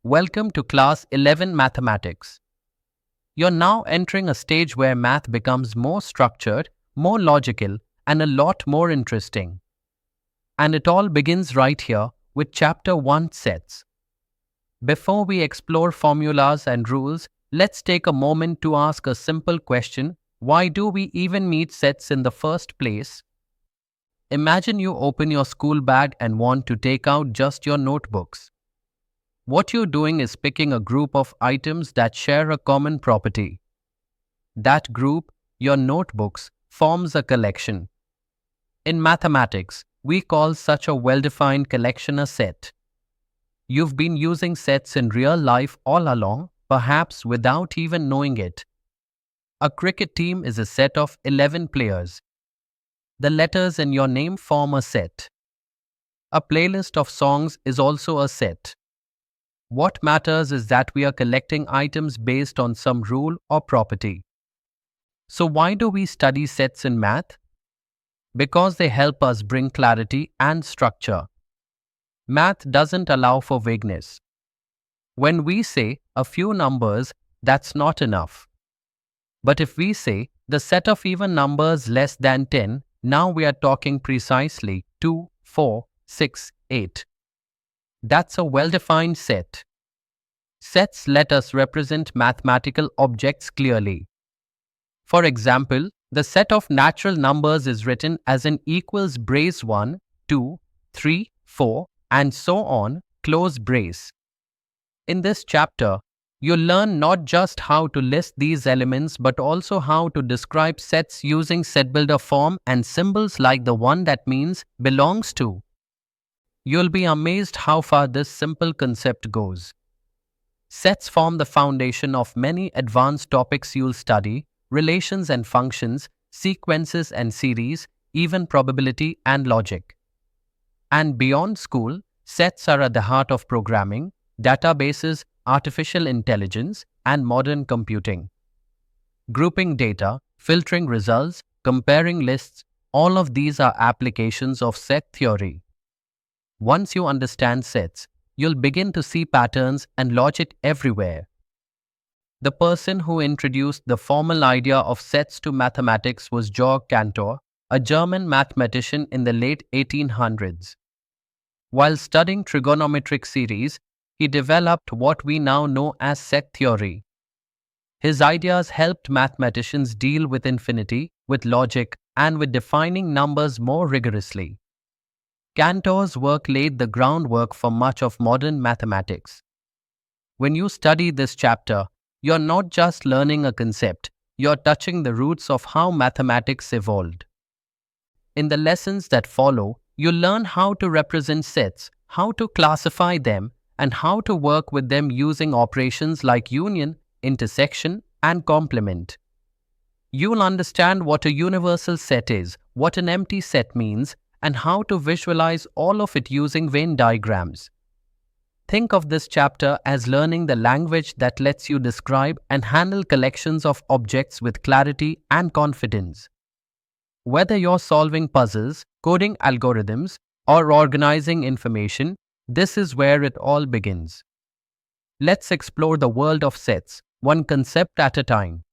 Welcome to Class 11 Mathematics. You're now entering a stage where math becomes more structured, more logical, and a lot more interesting. And it all begins right here with Chapter 1 Sets. Before we explore formulas and rules, let's take a moment to ask a simple question: why do we even need sets in the first place? Imagine you open your school bag and want to take out just your notebooks. What you're doing is picking a group of items that share a common property. That group, your notebooks, forms a collection. In mathematics, we call such a well-defined collection a set. You've been using sets in real life all along, perhaps without even knowing it. A cricket team is a set of 11 players. The letters in your name form a set. A playlist of songs is also a set. What matters is that we are collecting items based on some rule or property. So why do we study sets in math? Because they help us bring clarity and structure. Math doesn't allow for vagueness. When we say a few numbers, that's not enough. But if we say the set of even numbers less than 10, now we are talking precisely 2, 4, 6, 8. That's a well-defined set. Sets let us represent mathematical objects clearly. For example, the set of natural numbers is written as an equals brace 1, 2, 3, 4, and so on, close brace. In this chapter, you'll learn not just how to list these elements but also how to describe sets using set builder form and symbols like the one that means belongs to. You'll be amazed how far this simple concept goes. Sets form the foundation of many advanced topics you'll study: relations and functions, sequences and series, even probability and logic. And beyond school, sets are at the heart of programming, databases, artificial intelligence, and modern computing. Grouping data, filtering results, comparing lists, all of these are applications of set theory. Once you understand sets, you'll begin to see patterns and logic everywhere. The person who introduced the formal idea of sets to mathematics was Georg Cantor, a German mathematician in the late 1800s. While studying trigonometric series, he developed what we now know as set theory. His ideas helped mathematicians deal with infinity, with logic, and with defining numbers more rigorously. Cantor's work laid the groundwork for much of modern mathematics. When you study this chapter, you're not just learning a concept, you're touching the roots of how mathematics evolved. In the lessons that follow, you'll learn how to represent sets, how to classify them, and how to work with them using operations like union, intersection, and complement. You'll understand what a universal set is, what an empty set means, and how to visualize all of it using Venn diagrams. Think of this chapter as learning the language that lets you describe and handle collections of objects with clarity and confidence. Whether you're solving puzzles, coding algorithms, or organizing information, this is where it all begins. Let's explore the world of sets, one concept at a time.